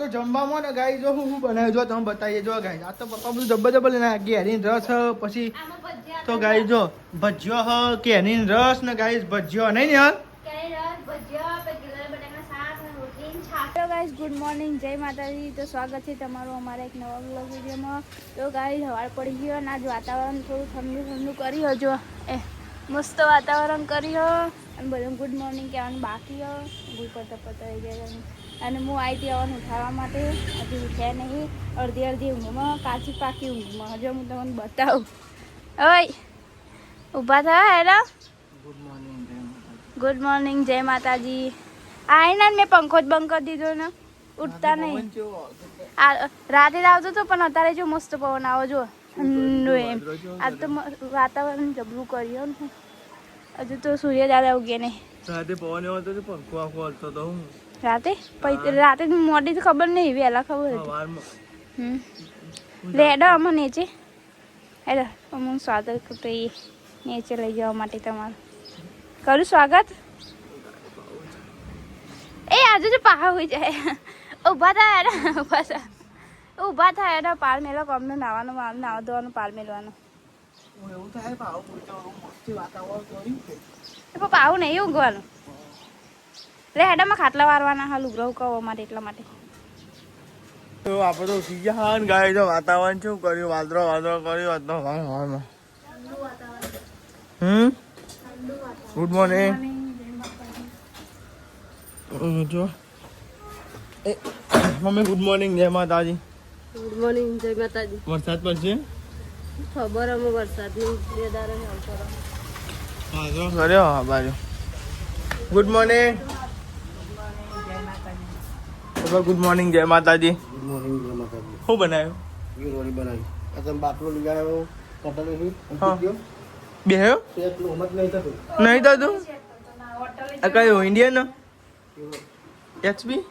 તો જમવામાં ને ગાઈ જો હું બનાવ્યું જો તમે બતાવીએ જો ગાઈ આ તો પપ્પા બધું જબ્બર લઈને કેરીનો રસ પછી તો ગાઈ જો ભજીયો હ કેરીનો રસ ને ગાઈ ભજીયો નહીં ને યાર તો ગાઈસ ગુડ મોર્નિંગ જય માતાજી. તો સ્વાગત છે તમારું અમારા એક નવા બ્લોગ વિડીયોમાં. તો ગાઈસ સવાર પડી ગયો અને આજ વાતાવરણ થોડું ઠંડુ ઠંડુ કર્યું જો મસ્ત વાતાવરણ કર્યું અને બધું ગુડ મોર્નિંગ કહેવાનું બાકી ભૂલ પડતા પતાવી ગયા અને હું આવી હતી આવવાનું ઉઠાવવા માટે હજી ઉઠ્યા નહીં અડધી ઊંઘમાં કાચી પાકી ઊંઘમાં હજુ હું તમને બતાવું. ઓય ઊભા થયા હેરા. ગુડ મોર્નિંગ જય માતાજી. આઈને મેં પંખો જ બંધ કરી દીધો ને ઉઠતા નહીં. રાતે આવતો હતો પણ અત્યારે જો મસ્ત પવન આવો જો ઠંડુ એમ. આજ તો વાતાવરણ જબરું કર્યું ને હજુ તો સૂર્ય દાદા ઉગે નહીં. રાતે પવન એવો હતો પંખો આખો હલતો તો હું રાતે મોડી તો ખબર નહીં વહેલા ખબર હતી. લેડો અમે નીચે હેડો અમને સ્વાગત કરીએ નીચે લઈ જવા માટે તમારું કરું સ્વાગત. એ આજે તો પહાડ હોઈ જાય ઊભા થાય ઊભા થાય એના પાર મેલો કમને નાવાનું નાવા ધોવાનું પાર મેળવાનું પાવું નહીં ઊંઘવાનું. એટલે હેડામાં ખાટલા વારવાના હાલ ઉઘરાવ કહો અમારે એટલા માટે. તો આપણે તો ઉઠી ગયા ને ગાય તો વાતાવરણ શું કર્યું વાદળો કર્યું હતો હવામાં. ગુડ મોર્નિંગ જો મમ્મી ગુડ મોર્નિંગ જય માતાજી. ગુડ મોર્નિંગ જય માતાજી. વરસાદ પડશે ખબર અમે વરસાદની બે દાડે વાદળો કર્યો હા બાજુ. ગુડ મોર્નિંગ ગુડ મોર્નિંગ જય માતાજી. ગુડ મોર્નિંગ જય માતાજી. શું બનાવ્યું? ગીરોળી બનાવી. આ તમે બાટલો લઈ આવ્યો કટલેરી બેહ્યો એટલું મત નહીં થતું. નહીં થતું આ કયું ઇન્ડિયન એચપી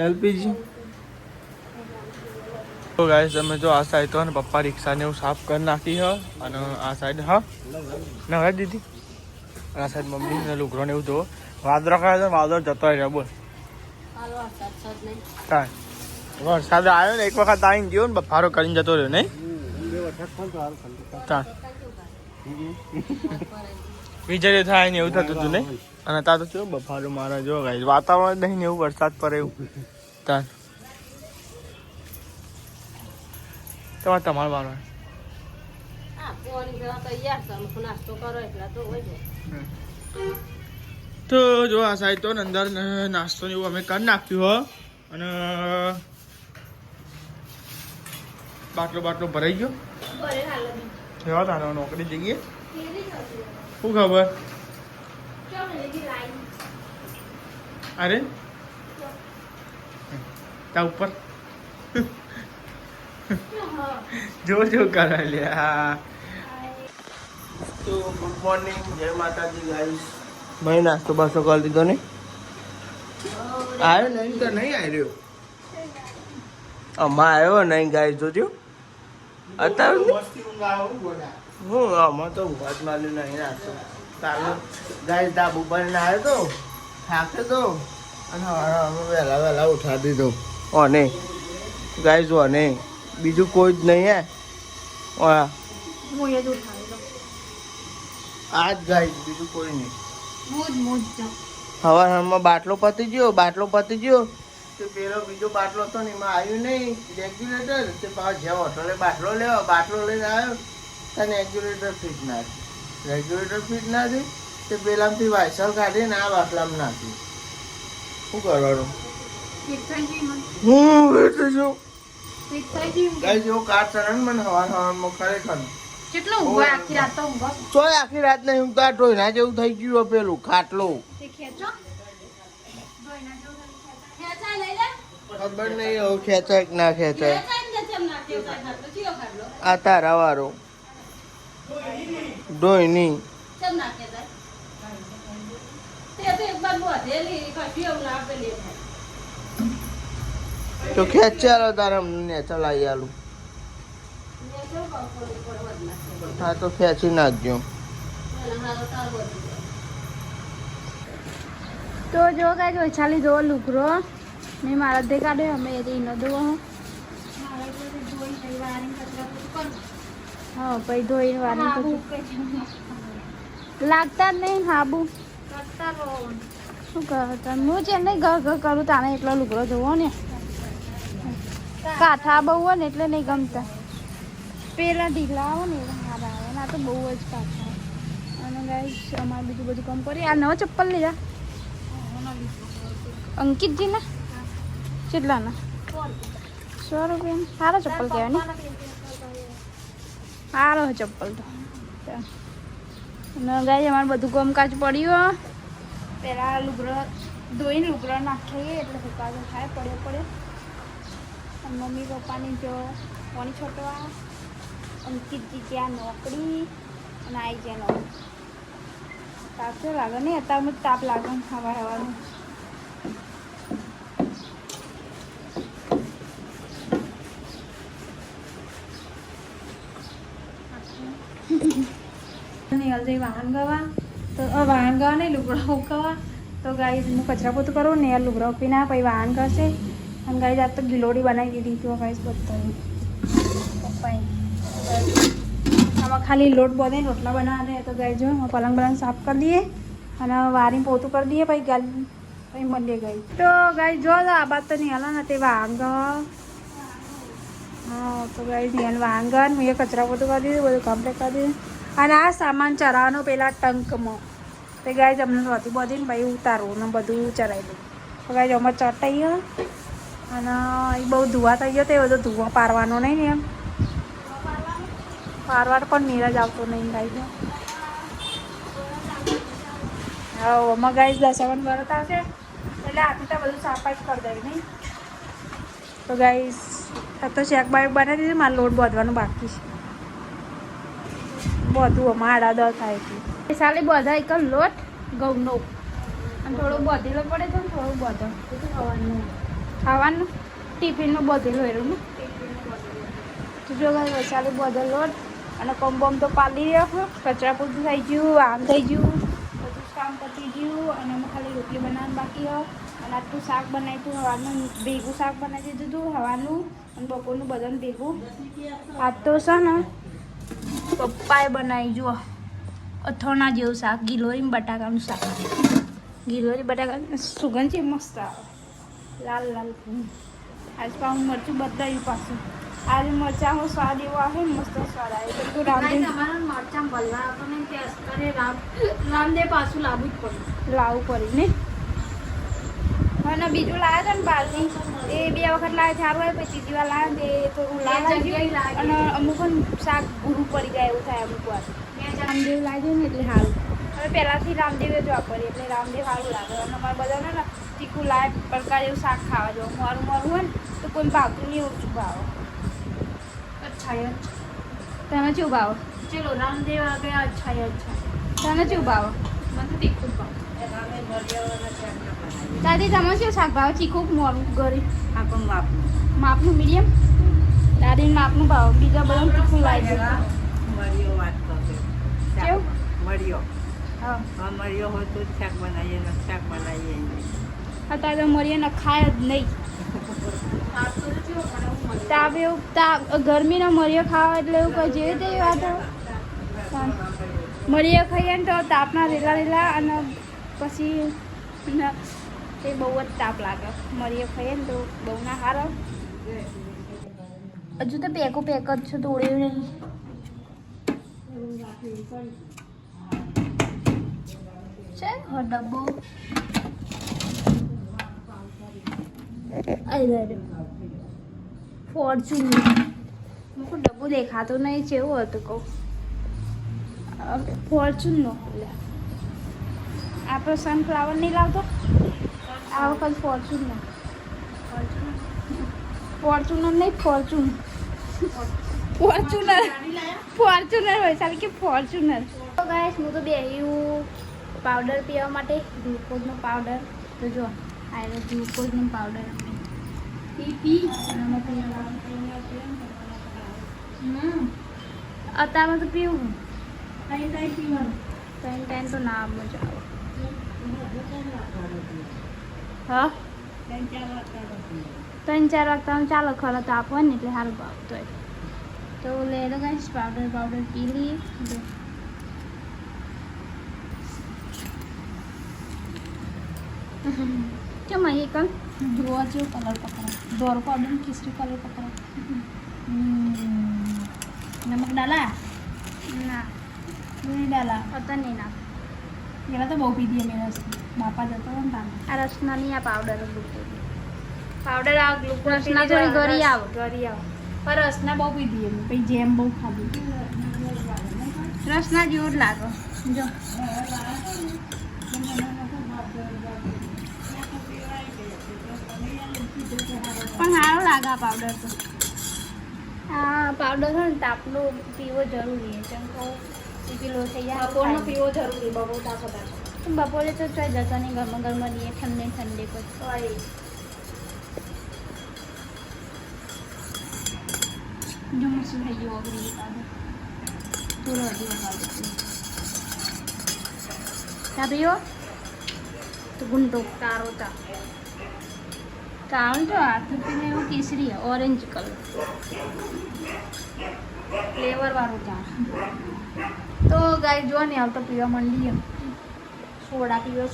એલપીજી. તો ગાઈસ તમે જો આ સાઈડ તો ને પપ્પા રિક્ષાને એવું સાફ કરી નાખી હ અને આ સાઈડ હા નવરાજ દીધી આ સાઈડ મમ્મી ને લુગરો ને એવું જો વાદળો ખાય તો વાદળો જતો રહ્યો બોલ. કાંઈ વરસાદ આવ્યો ને એક વખત આવીને ગયો ને બફારો કરીને જતો રહ્યો નહીં વીજળી થાય ને એવું થતું હતું નહીં. અને ત્યાં તો કેવું બફારો મારે જો ગાઈસ વાતાવરણ નહીં ને એવું વરસાદ પડે એવું ત્યાં તમારે મારવા તો જો આ સાઈડ તો અંદર નાસ્તો ને એવું અમે કરી નાખ્યું હો અને બાટલો ભરાઈ ગયો કેવા તારા નોકરી જઈએ શું ખબર અરે તા ઉપર જો કરા લ્યા. તો ગુડ મોર્નિંગ જય માતાજી ગાઈસ. ભાઈ નાસ્તો બાસ્તો કરી દીધો ને આવ્યો નહીં તો નહીં આવ્યો આમાં આવ્યો નહીં ગાઈસ જોજો અત્યારે હું આમાં તો ઊભા જ માલ્યું નહીં નાસ્તો ચાલો ગાઈસ ડાબુ બનીને આવ્યો તો થાકે તો અને અમે વહેલા ઉઠાડી દીધો ઓને ગાઈસ ઓને બીજું કોઈ જ નહીં હે આજ ગાઈસ બીજું કોઈ નહીં. હવામાં બાટલો પતી ગયો તો પેલો બીજો બાટલો હતો ને એમાં આવ્યું નહીં રેગ્યુલેટર તે પાછો જ્યાં હોટલે બાટલો લઈને આવ્યો અને રેગ્યુલેટર ફિટ નાખી તે પેલામાંથી વાયસલ કાઢીને આ બાટલામાં નાખ્યું. શું કરવાનું હું એટલે જો ગાઈસ એવો કાટ ચડે ને મને હવામાં ખરેખર ચોય આખી રાત નહીં ઊંઘતા ટોયના જેવું થઈ ગયું પેલું ખાટલો ખબર નહીં હવે ખેંચાય કે ના ખેંચાય. આ તારા વારો ડોયની તો ખેંચાલો તારા ને ચલાવી આલું. હા તો ખેંચી નાખજો. તો જો કાંઈ વૈશાલી જો લુગરો મેં મારા દે કાઢે અમે એ ન ધોવો હા પછી ધોઈને વાળી લાગતા જ નહીં હાબુ શું કહો તમે હું છે નહીં ઘર કરું તાને એટલો લુગડો ધોવો ને કાંઠા બહુ હોય ને એટલે નહીં ગમતા પેલા ઢીલા આવો ને એવા હારા આવે ના તો બહુ જ કાંઠા અને ગાઈસ અમારે બીજું બધું કામ કરીએ આ નવા ચપ્પલ લીધા અંકિતજીના કેટલાના 100 રૂપિયા સારા ચપ્પલ કહેવાય ને સારો ચપ્પલ તો અને ગાઈસ અમારે બધું કામકાજ પડ્યું પહેલાં લુગડો ધોઈને લુગડો નાખીએ એટલે સુકાતો થાય પડ્યો અને મમ્મી પપ્પાની જો પાણી છોટવા અંકિતજી ત્યાં નોકરી અને આવી જાય નોકરી તાપ તો લાગે નહીં અત્યારમાં તાપ લાગે હવાનું જઈ વાહન ગવા તો વાહન ગવા નહીં લુગડા ઉકવા તો ગાઈ હું કચરા પોતું કરું ને લુગડા ઉકવી ના પછી વાહન કરશે અને ગાઈ જાત તો ગિલોડી બનાવી દીધી તો ગાઈસ બતાવી પપ્પાએ આમાં ખાલી લોટ બધે રોટલા બનાવે તો ગાઈ જો પલંગ બલંગ સાફ કરી દઈએ અને વારી પોતું કરી દઈએ પછી ગાલી પછી મળીએ ગઈ તો ગાઈ જો આ બાદ તો નહીં હાલો ને તે વાહન ગવા હા તો ગાઈ નહીં વાહન ગવા મેં કચરા પોતું કરી દીધું બધું કમ્પ્લીટ કરી દીધું અને આ સામાન ચરાવવાનો પેલા ટંકમાં તો ગાય અમને રોતી બધી ને ભાઈ ઉતારવું ને બધું ચરાવી દઉં તો ગાય અમારે ચટાઈ ગયો અને એ બહુ ધુવા થઈ ગયો તો એ બધો ધુવા પારવાનો નહીં ને એમ પારવાનો પણ નીરજ આવતો નહીં ગાય હા અમારે ગાય દશાવન વરત આવશે એટલે આથી તો બધું સાફાઈ કરી દઈ નહીં તો ગાય તો શેક બાઈક બનાવી દીધું મારે લોટ બાંધવાનું બાકી છે બધું અમારે 10 થાય છે સાલી બધા એક લોટ ઘઉંનો અને થોડું બધેલો પડે છે ને થોડું બધો ખાવાનું ટિફિનનું બધેલું એનું ને તો જો સાલી બધો લોટ અને કોમ તો પાડી રહ્યો કચરા પૂરતું થઈ ગયું આમ થઈ ગયું બધું કામ પતી ગયું અને અમે ખાલી રોટલી બનાવવાનું બાકી હોય અને આટલું શાક બનાવ્યું હતું હવાનું ભેગું શાક બનાવી દીધું હતું હવાનું અને બપોરનું બધાને ભેગું આજ તો છે ને પપ્પાએ બનાવી જુઓ અથોણા જેવું શાક ગિલોરી બટાકાનું શાક ગિલોરી બટાકા સુગંધ છે મસ્ત આવે લાલ લાલ આજ પાઉં મરચું બદલાયું પાછું આજે મરચાંનો સ્વાદ એવો આવે મસ્ત સ્વાદ આવે તો મરચાં ભલવા આપો ને તે અસ્તરે રામદેવ પાછું લાવવું જ પડે લાવવું પડે ને અને બીજું લાવ્યા હતા ને બાલની એ 2 વખત લાવે સારું હોય પછી ત્રીજી વાર લાવે તે થોડું લાવે અને અમુક શાક ભૂરું પડી જાય એવું થાય અમુક વાર રામદેવ લાગ્યું ને એટલે સારું હવે પહેલાંથી રામદેવ જ વાપરીએ એટલે રામદેવ સારું લાગે અને અમારે બધાને ને તીખું લાવે પ્રકાર એવું શાક ખાવા જવું મોરું હોય ને તો કોઈ ભાવતું નહીં ઓછું ભાવે અચ્છા તમે શું ભાવો ચલો રામદેવ આ ગયા અચ્છા તમે શું ભાવો મને તો તીખું ભાવ દાદી તમે શું શાક ભાવ ચીખું મોરું ઘરે આપણ માપનું મીડિયમ દાદીને માપનું ભાવ બીજા બધા તીખું લાવી દે મળ્યો વાત કરશે કેવું મળ્યો હા મળ્યો હોય તો શાક બનાવીએ અત્યારે તો મરીએ ને ખાય જ નહીં તાપ એવું ગરમીનો મરીઓ ખાવા એટલે એવું કોઈ જેવી તેવી વાત મરીઓ ખાઈએ ને તો તાપના રેલા અને પછી તે બહુ જ તાપ લાગે મરીઓ ખાઈએ ને તો બહુ ના સારો હજુ તો પેક જ છે તોડ્યું નહીં છે ડબ્બો ફોર્ચ્યુન મૂકું ડબ્બો દેખાતો નહીં છે એવું હતું કહું ફોર્ચ્યુનનો આપણો સનફ્લાવર નહીં લાવતો આ વખત ફોર્ચ્યુનનો ફોર્ચ્યુનર નહીં ફોર્ચ્યુનર હોય ચાલે કે ફોર્ચ્યુનર તો ગાઈસ હું તો બેહ્યું પાવડર પીવા માટે ગ્લુકોઝનો પાવડર તો જો આ ગ્લુકોઝનો પાવડર અત્યારમાં તો પીવું ટાઈમ તો ના મજા આવે હા 3-4 વાગતા ચાલો ખરો તો આપો ને એટલે સારું ભાવતો હોય તો લે લો ગાઈસ પાવડર પી લઈએ કેમ અહીં કલ જોવા જેવો કલર પકડો દોર પાવડર કેસરી કલર પકડો નમક ડાલા ના નહીં ડાલા પતા નહીં ના પેલા તો બહુ પીધી અમે રસ બાપા જતો હોય ને તાને આ રસના નહીં આ પાવડર પાવડર આ રસના થોડી ગરી આવે પણ રસના બહુ પીધી એમ પછી જેમ બહુ ખાધી રસના જેવું જ લાગે જો પણ સારો લાગે આ પાવડર તો આ પાવડર છે ને તાપનો પીવો જરૂરી છે કેમ કહું પીલો થઈ જાય બપોરનો પીવો જરૂરી બપોર તાપો બપોરે તો ચોઈ જતો નહીં ગરમ નહીં ઠંડે પછી જો મસ્ત થઈ ગયો અગરી થોડો હજી ચા પીવો તો ગુંડો કાળો ચા કાળો જો હાથથી પીને એવું કેસરી ઓરેન્જ કલર ફ્લેવર વાળો ચા તો ગાય જો ને આવતો પીવા માંડીએ સોડા પીવો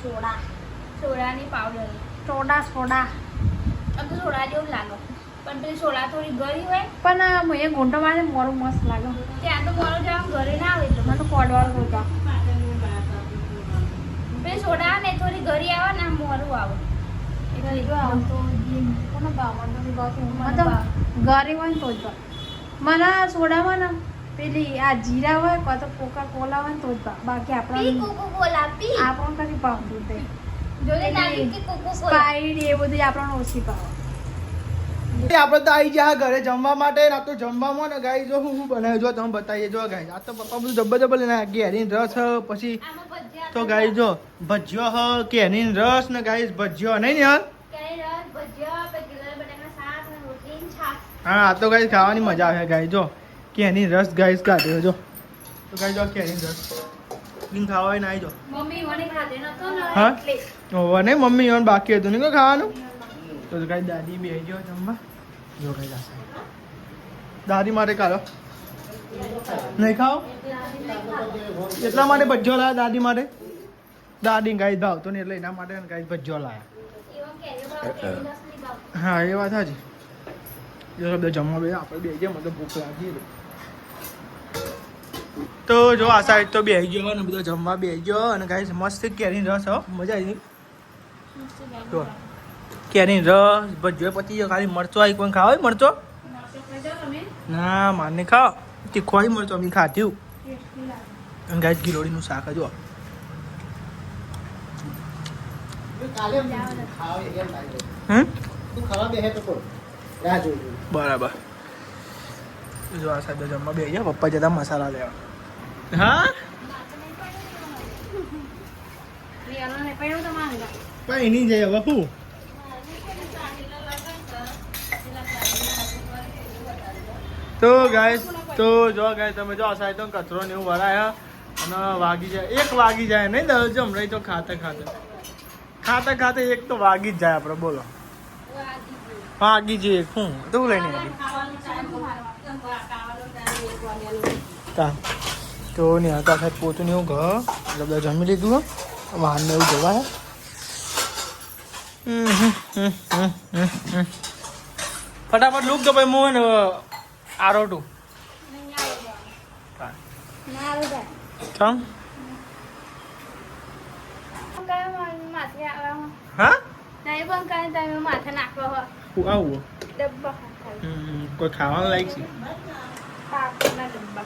સોડાની પાવડર સોડા આમ તો સોડા જેવું લાગે પણ પેલી સોડા થોડી ગળી હોય પણ એ ઘૂંટો મારે મોરું મસ્ત લાગે ત્યાં તો મોરું જવા ઘરે ના આવે એટલે મને તો કોડવાળો હોતા પેલી સોડા ને થોડી ગળી આવે ને મોરું આવે એટલે જો આવું તો કોનો ભાવ મને ગળી હોય ને તો જ મને સોડામાં ને પેલી આ જીરા હોય કાં તો કોકા કોલા હોય ને તો જ બાકી આપણને કદી ભાવતું તે સ્પાઈડ એ બધું આપણને ઓછી ભાવે આપણે તો આવી ગયા ઘરે જમવા માટે ના તો જમવામાં ને ગાય જો હું બનાવ્યું જો તમે બતાવીએ જો ગાય આ તો પપ્પા બધું જબ્બર લઈને કેરીનો રસ પછી તો ગાય જો ભજીયો હ કેરીનો રસ ને ગાય ભજીયો નહીં ને યાર હા આ તો ગાય ખાવાની મજા આવે ગાય જો કેરી રસ ગાય કાઢ્યો જો તો ગાય જો કેરી રસ લીન ખાવા હોય ને આવી જો મમ્મી મને ખાધે નતો ને હા એટલે ઓવા નહીં મમ્મી એવાનું બાકી હતું નહીં ખાવાનું તો ગાય દાદી બે ગયો જમવા જો ગાય જશે દાદી માટે કાઢો નહીં ખાઓ એટલા માટે ભજ્જો લાયા દાદી માટે દાદી ગાય ભાવતો ને એટલે એના માટે ગાય ભજ્જો લાયા હા એ વાત હાજી જો બધા જમવા બે આપણે બે ગયા મને તો ભૂખ લાગી તો જો આ સાઈડ તો બે ગયો ને બધો જમવા બે ગયો અને ગાય મસ્ત કેરીનો રસ હો મજા આવી જો કેરીનો રસ ભજ્જો પતી ગયો ખાલી મરચો આવી કોઈ ખાવ મરચો ના માને ખાઓ તીખવાળી મરચો અમે ખાધ્યું અને ગાય ગિલોડીનું શાક જો બરાબર જો આ સાઈડ જમવા બે ગયા પપ્પા જતા મસાલા લેવા હા કઈ નહીં જાય હવે શું તો ગાઈસ તો જો ગાઈસ તમે જો આ સાઈડ તો કચરો ને એવું ભરાયા અને વાગી જાય 1 વાગી જાય નહીં દસ જમરાઈ તો ખાતે એક તો વાગી જ જાય આપણે બોલો વાગી જઈએ શું તો લઈને તો ને આ સાહેબ પોતું ને એવું ઘર એટલે બધા જમી લીધું વાહન ને એવું જવાય ફટાફટ લુક તો ભાઈ હું ને આરોટું ચમ હા માથે નાખો આવું ડબ્બા કોઈ ખાવાનું લાયક છે પાકના ડબ્બા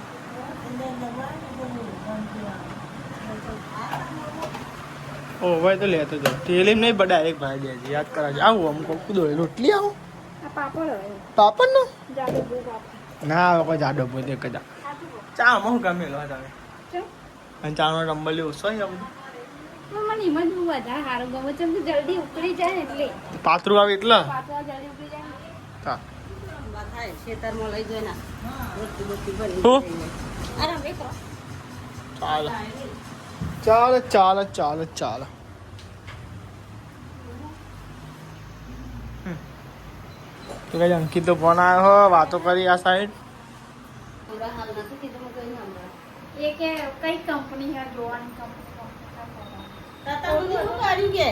ઓ ભાઈ તો લેતો જાવ તેલ એમ નહીં ડાયરેક્ટ ભાઈ દેજે યાદ કરાવજો આવું અમુક કૂદો રોટલી આવું પાપડ પાપડ નો જાડો બહુ પાપડ ના હવે કોઈ જાડો પોતે કદા ચા આમાં ગમે લો તમે અને ચાનો નંબર લેવો સો મને એમાં જ વધારે સારું ગમે છે જલ્દી ઉકળી જાય ને એટલે પાતળું આવે એટલે પાતળા જલ્દી ઉકળી જાય હા ખેતરમાં લઈ જાય ને રોટલી બોટલી ભરી શું અરે વેકો ચાલો ચાલો તો કઈ અંકિત તો ફોન આવ્યો હો વાતો કરી આ સાઈડ હમણાં હાલ નથી કીધું હું કઈ હમણાં એ કે કઈ કંપની છે જોવાની કંપની તાતા સુધી શું કર્યું કે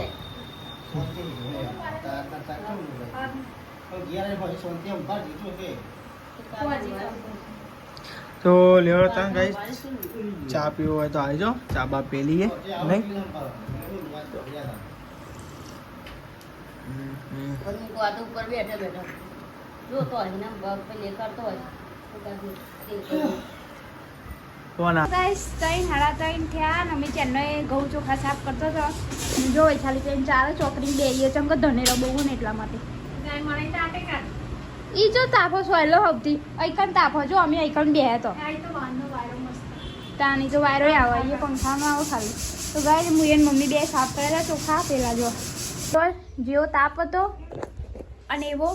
તો લેવડો તા ગાઈસ ચા પીવો હોય તો આવી જાઓ ચા બા પી લઈએ નહીં હું વાતો ઉપર બેઠા બેઠા જોતો હોય ને બગ પેલે કરતો હોય ફોન આ ગાઈસ 3:30 થયા અને અમે ચેન્નઈ ઘઉં ચોખા સાફ કરતો હતો જો વૈશાલી બેન ચારે ચોકડી બેહીએ ચમ કે ધનેરો બહુ ને એટલા માટે મને તાટે કાઢ ઈ જો તાપો સોયલો હવતી આઈકન તાપો જો અમે આઈકન બેહે તો આ તો વાંધો વાયરો મસ્ત તાની તો વાયરો આવે એ પંખાનો આવો ખાલી તો ગાઈસ હું એન મમ્મી બે સાફ કરેલા ચોખા પેલા જો તો જેવો તાપ હતો અને એવો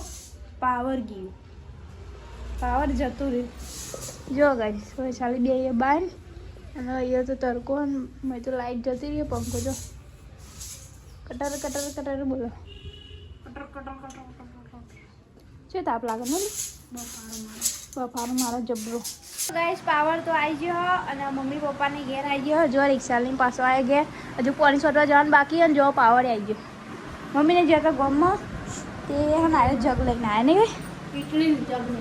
પાવર ગયો પાવર જતું રહ્યું જો ગાઈસ વૈશાલી બે એ બાર અને અહીંયા તો તડકો અને મેં તો લાઈટ જતી રહી પંખો જો કટર કટર કટર બોલો છે તાપ લાગે ને બફારો મારો જબરો ગાઈસ પાવર તો આવી ગયો અને મમ્મી પપ્પાને ઘેર આવી ગયો જો રિક્ષા લઈને પાછો આવી ગયા હજુ પાણી છોડવા જવાનું બાકી અને જો પાવર આવી ગયો મમ્મીને જે હતા ગામમાં તે હા ના જગ લઈને આવ્યા નહીં ઇટલી જગને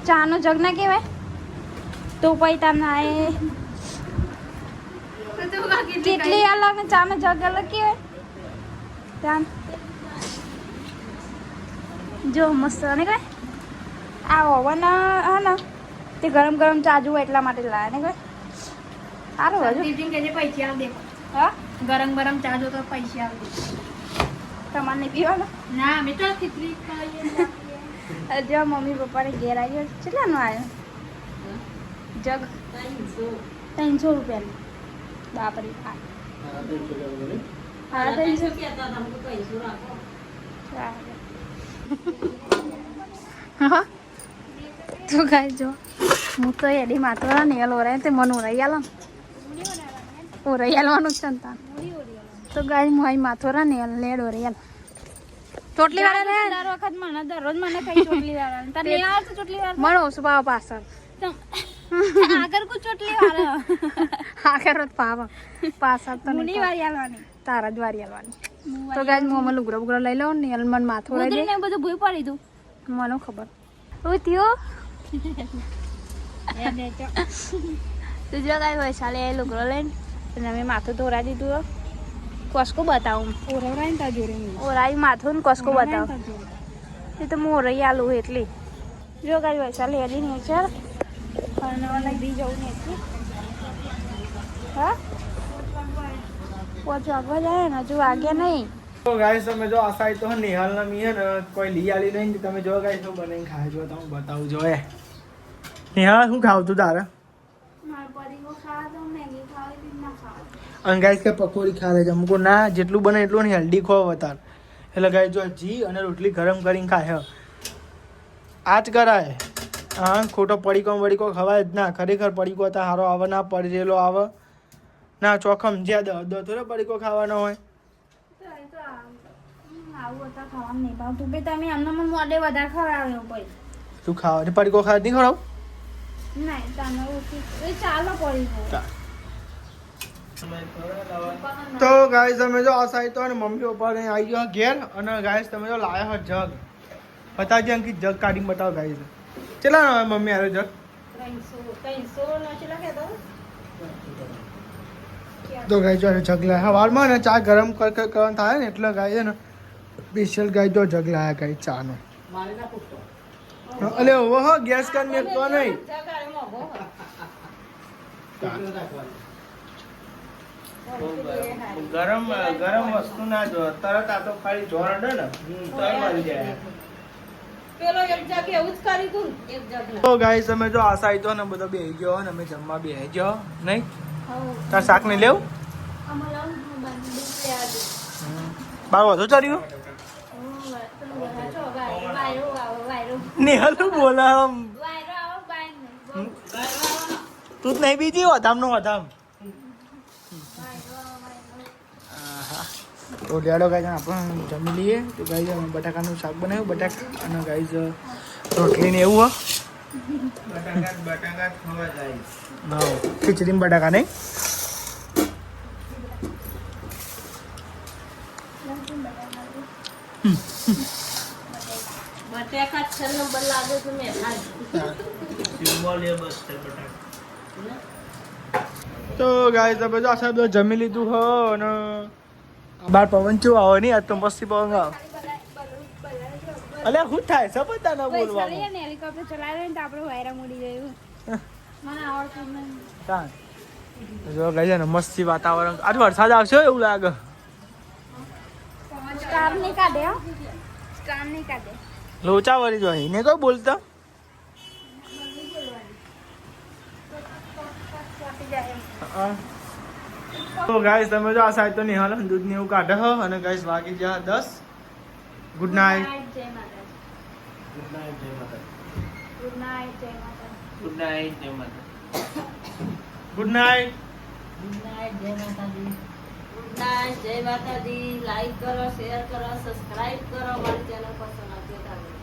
ચાનો જગ ના કહેવાય તો પછી તમને તો બાકી કેટલી અલગ ને ચાનો જગ અલગ કહેવાય ચાન જો મસ્ત ને કઈ આ ઓવન હા ને તે ગરમ ગરમ ચા જુઓ એટલા માટે લાવે ને કઈ સારું હજુ ટીચિંગ કે પૈસા આલ દેખો હા ગરમ ગરમ ચા જો તો પૈસા આલ દે તમારે નહીં પીવાનો ના અમે તો ખીચડી ખાઈએ જો મમ્મી પપ્પાને ઘેર આવ્યો કેટલાનો આવ્યો જગ 300 રૂપિયાનો બાપરે હા 300 કહેતા હતા હું પૈસો રાખો હા તો ગાય જો હું તો એડી માથવા ને એલ ઓરાય તે મને ઓરાઈ આલો ઓરાઈ આલવાનું છે ને તા તો ગાય હું આઈ માથોરા ને એલ લેડ ઓરાઈ આલ ચોટલી વાળા રે દર વખત મને દરરોજ મને કઈ ચોટલી વાળા તને નહીં આવતું ચોટલી વાળા મને ઓછું પાવ પાછળ આગળ કો ચોટલી વાળા આગળ જ પાવ પાછળ તો નહીં વારી આલવાની તારા જ વારી આલવાની તો ગાય હું અમે લુગડા બુગડા લઈ લઉં ને એલ મને માથો ઓરાઈ દે બધું ભૂઈ પડી દઉં મને ખબર ઓ થયો તો જો ગાય વૈશાલે લુગડો લઈને અને અમે માથું ધોરા દીધું કોસકો બતાવું ઓરવરાઈ તા જોરે ઓરાઈ માથું ને કોસકો બતાવું એ તો હું ઓરાઈ આલું એટલી જો ગાય વૈશાલે એલી નહીં છે અને લઈ જવું ને એટલી હા પોચ વાગવા જાય ને હજુ વાગ્યા નહીં તો ગાઈસ તમે જો આ સાઈડ તો નિહાલ ના મી હે ને કોઈ લઈ આલી નહીં તમે જો ગાઈસ શું બનાવીને ખાય જો તો હું બતાવું જો એ નિહાલ શું ખાવ તું તારે અને ગાઈસ કે પકોડી ખા લે અમુકો ના જેટલું બને એટલું ને હેલ્ધી ખો વધાર એટલે ગાઈસ જો ઘી અને રોટલી ગરમ કરીને ખાય આ જ કરાય હા ખોટો પડીકો વડીકો ખવાય જ ના ખરેખર પડીકો તો સારો આવે ના પડેલો આવે ના ચોખમ જ્યાં દો થોડો પડીકો ખાવાનો હોય આવું હતા ખાવાનું નહીં ભાવતું ભાઈ તમે અમને મને મોડે વધારે ખવડાવ્યો ભાઈ તું ખાવા પડીકો ખાવા નહીં ખવડાવ નહીં તમે ઓછી એ ચાલો પડી તો ગાઈસ તમે જો આ સાઈડ તો મમ્મી પપ્પા ને આવી ગયો ઘેર અને ગાઈસ તમે જો લાયા હો જગ બતાવજે અંકિત જગ કાઢીને બતાવો ગાઈસ ચલા ના મમ્મી આવ્યો જગ 300 નો ચલા કે તો ગાઈસ જો જગ લાયા વાળમાં ને ચા ગરમ કરવાનું થાય ને એટલે ગાય ને સ્પેશિયલ ગાય જો જગ લાયા ગાય ચા નો મારે ના પૂછતો અલે ઓહો ગેસ કર મેકતો નહીં જગાડે મોગો ગરમ ગરમ વસ્તુ ના જો તરત આ તો ખાલી જોર અડે ને તો મળી જાય પેલો એક જગ એવું જ કરી તું એક જગ તો ગાઈસ અમે જો આ સાઈડ તો ને બધો બેહી ગયો ને અમે જમવા બેહી ગયો નહીં તાર શાક નહીં લેવું બાર વધુ ચડ્યું નિહાલ તું બોલા તું જ નહીં બીજી વધામ નો વધામ તો લેડો ગાઈઝ આપણે જમી લઈએ. તો ગાઈઝ અમે બટાકાનું શાક બનાવ્યું, બટાકા અને ગાઈઝ રોટલી ને એવું બટાકા ખવા જાય. હા, ખીચડીમાં બટાકા નહીં. બટાકા 6 નંબર લાગે છે મેં તો ગાઈઝ આપણે જો આ સાહેબ જમી લીધું હો અને બાર પવન ચેવો આવે નહીં, આજ તો મસ્તી પવન આવે. અલ્યા શું થાય છે બધા ના બોલવાનું. હેલિકોપ્ટર ચલાવે ને તો આપણે વાયરા મૂડી ગયું. મને આવડતું નહીં. જો ગાઈઝ ને મસ્તી વાતાવરણ. આજ વરસાદ આવશે એવું લાગે. સ્ટાર નહીં કાઢે હો, સ્ટાર નહીં કાઢે. લોચા વળી જો એને કોઈ બોલતા. તો ગાઈઝ તમે જો આ સાઈડ તો નિહાલ દૂધ ને એવું કાઢે હો અને ગાઈઝ વાગી ગયા 10. Good night. જય માતાજી. ગુડ નાઇટ જય માતા. ગુડ નાઇટ જય માતાજી. ગુડ નાઇટ જય માતા. Good night. ગુડ નાઇટ જય માતાજી. ગુડ નાઇટ જય માતાજી. લાઈક કરો, શેર કરો, સબસ્ક્રાઇબ કરો, મારી ચેનલ પસંદ આવતી હોય તો.